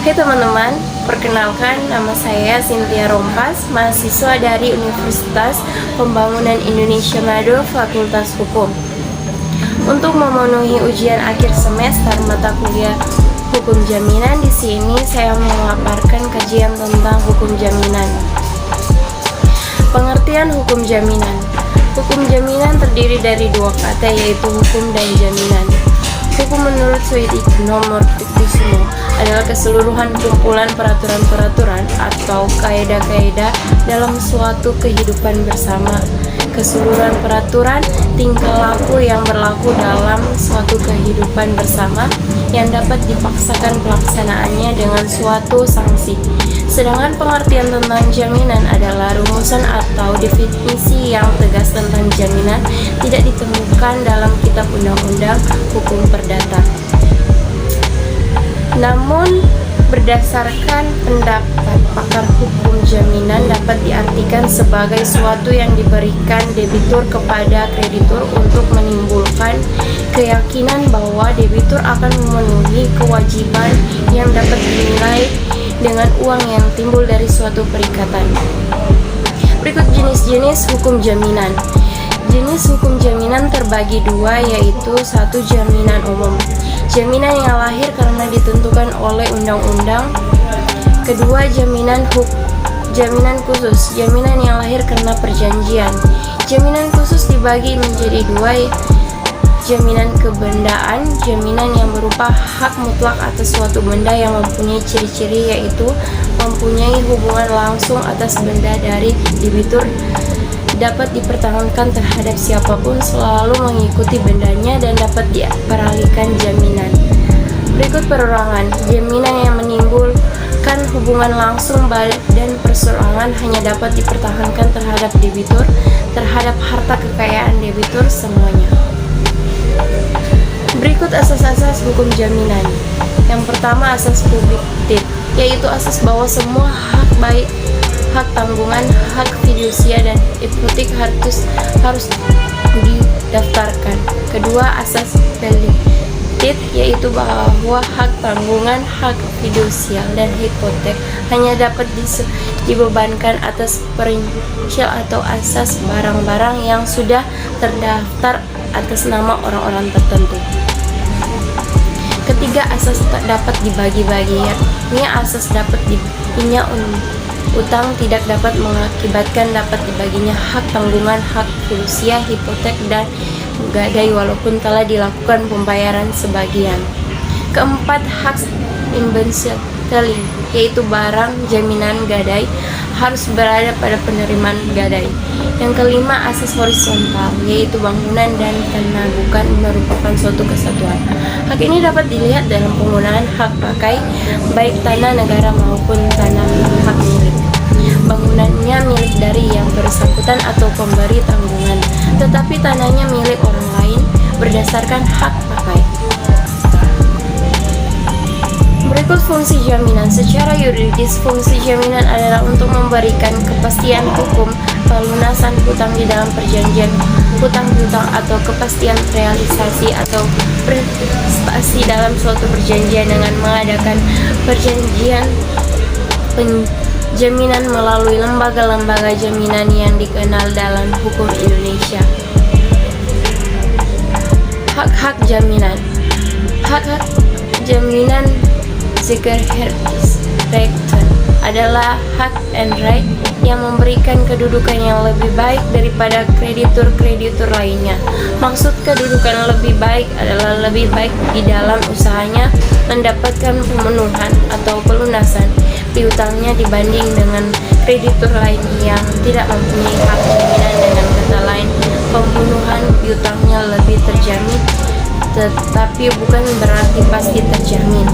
Hai teman-teman, perkenalkan nama saya Cynthia Rompas, mahasiswa dari Universitas Pembangunan Indonesia Manado, Fakultas Hukum. Untuk memenuhi ujian akhir semester mata kuliah Hukum Jaminan, di sini saya memaparkan kajian tentang hukum jaminan. Pengertian hukum jaminan. Hukum jaminan terdiri dari dua kata, yaitu hukum dan jaminan. Hukum menurut Suidikno Mortikusumo adalah keseluruhan kumpulan peraturan-peraturan atau kaidah-kaidah dalam suatu kehidupan bersama. Keseluruhan peraturan tingkah laku yang berlaku dalam suatu kehidupan bersama yang dapat dipaksakan pelaksanaannya dengan suatu sanksi. Sedangkan pengertian tentang jaminan adalah rumusan atau definisi yang tegas tentang jaminan tidak ditemukan dalam kitab undang-undang hukum perdata. Namun, berdasarkan pendapat pakar hukum jaminan dapat diartikan sebagai suatu yang diberikan debitur kepada kreditur untuk menimbulkan keyakinan bahwa debitur akan memenuhi kewajiban yang dapat dinilai dengan uang yang timbul dari suatu perikatan. Berikut jenis-jenis hukum jaminan. Jenis hukum jaminan terbagi dua, yaitu satu, jaminan umum, jaminan yang lahir karena ditentukan oleh undang-undang. Kedua, jaminan khusus, jaminan yang lahir karena perjanjian. Jaminan khusus dibagi menjadi dua, jaminan kebendaan, jaminan yang berupa hak mutlak atas suatu benda yang mempunyai ciri-ciri, yaitu mempunyai hubungan langsung atas benda dari debitur, dapat dipertahankan terhadap siapapun, selalu mengikuti bendanya, dan dapat diperalihkan jaminan. Berikut perorangan. Jaminan yang menimbulkan hubungan langsung dan perseorangan hanya dapat dipertahankan terhadap debitur, terhadap harta kekayaan debitur semuanya. Berikut asas-asas hukum jaminan. Yang pertama, asas publiktif, yaitu asas bahwa semua hak baik hak tanggungan, hak fidusia, dan hipotek harus didaftarkan. Kedua, asas delictit, yaitu bahwa hak tanggungan, hak fidusia, dan hipotek hanya dapat dibebankan atas perincial atau asas barang-barang yang sudah terdaftar atas nama orang-orang tertentu. Ketiga, asas tak dapat dibagi-bagi, yakni asas dapat dipinya utang tidak dapat mengakibatkan dapat dibaginya hak tanggungan, hak fidusia, hipotek, dan gadai walaupun telah dilakukan pembayaran sebagian. Keempat, hak inbensitali, yaitu barang jaminan gadai harus berada pada penerimaan gadai. Yang kelima, asas horizontal, yaitu bangunan dan tanah bukan merupakan suatu kesatuan. Hak ini dapat dilihat dalam penggunaan hak pakai, baik tanah negara maupun tanah hak milik. Bangunannya milik dari yang bersangkutan atau pemberi tanggungan, tetapi tanahnya milik orang lain berdasarkan hak pakai. Berikut fungsi jaminan. Secara yuridis, fungsi jaminan adalah untuk memberikan kepastian hukum pelunasan hutang di dalam perjanjian hutang piutang atau kepastian realisasi atau prestasi dalam suatu perjanjian dengan mengadakan perjanjian penjaminan melalui lembaga-lembaga jaminan yang dikenal dalam hukum Indonesia. Hak-hak jaminan. Hak-hak jaminan Sicherheitsrechten adalah hak and right yang memberikan kedudukan yang lebih baik daripada kreditur-kreditur lainnya. Maksud kedudukan lebih baik adalah lebih baik di dalam usahanya mendapatkan pemenuhan atau pelunasan piutangnya dibanding dengan kreditur lain yang tidak mempunyai hak jaminan. Dengan kata lain, pemenuhan piutangnya lebih terjamin, tetapi bukan berarti pasti terjamin.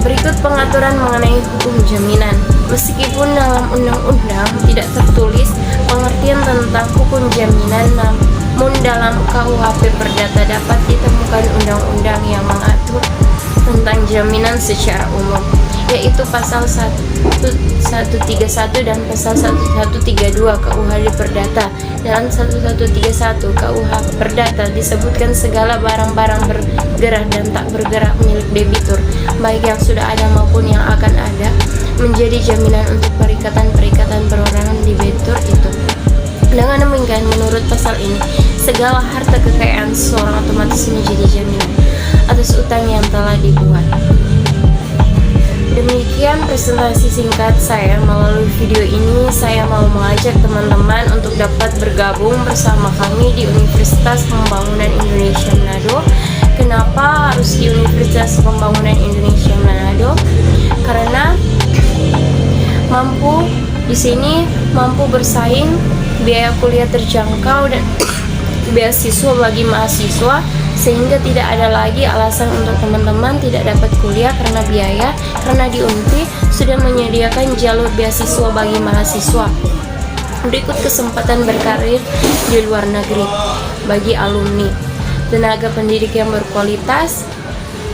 Berikut pengaturan mengenai hukum jaminan. Meskipun dalam undang-undang tidak tertulis pengertian tentang hukum jaminan, namun dalam KUHP Perdata dapat ditemukan undang-undang yang mengatur tentang jaminan secara umum. yaitu pasal 131 dan pasal 1132 KUH Perdata. Dalam 1131 KUH Perdata disebutkan segala barang-barang bergerak dan tak bergerak milik debitur, baik yang sudah ada maupun yang akan ada, menjadi jaminan untuk perikatan-perikatan perorangan debitur itu. Dengan demikian, menurut pasal ini, segala harta kekayaan seseorang otomatis menjadi jaminan atas utang yang telah dibuat. Demikian presentasi singkat saya. Melalui video ini, saya mau mengajak teman-teman untuk dapat bergabung bersama kami di Universitas Pembangunan Indonesia Manado. Kenapa harus di Universitas Pembangunan Indonesia Manado? Karena di sini mampu bersaing, biaya kuliah terjangkau dan beasiswa bagi mahasiswa, sehingga tidak ada lagi alasan untuk teman-teman tidak dapat kuliah karena biaya, karena di Unri sudah menyediakan jalur beasiswa bagi mahasiswa. Berikut kesempatan berkarir di luar negeri bagi alumni, tenaga pendidik yang berkualitas,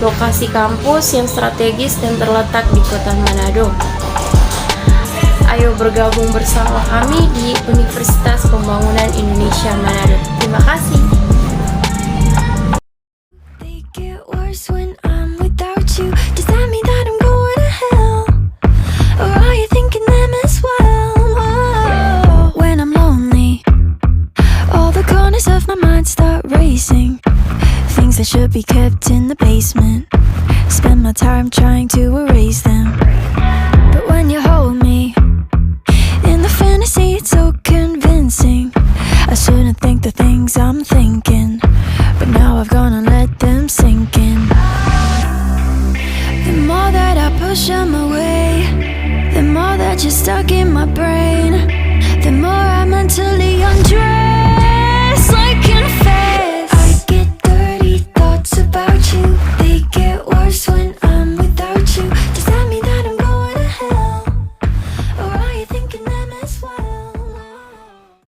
lokasi kampus yang strategis dan terletak di kota Manado. Ayo bergabung bersama kami di Universitas Pembangunan Indonesia Manado. Terima kasih. Things that should be kept in the basement, spend my time trying to erase them. But when you hold me in the fantasy, it's so convincing. I shouldn't think the things I'm thinking, but now I've gone and let them sink in. The more that I push them away, the more that you're stuck in my brain, the more I mentally undrained.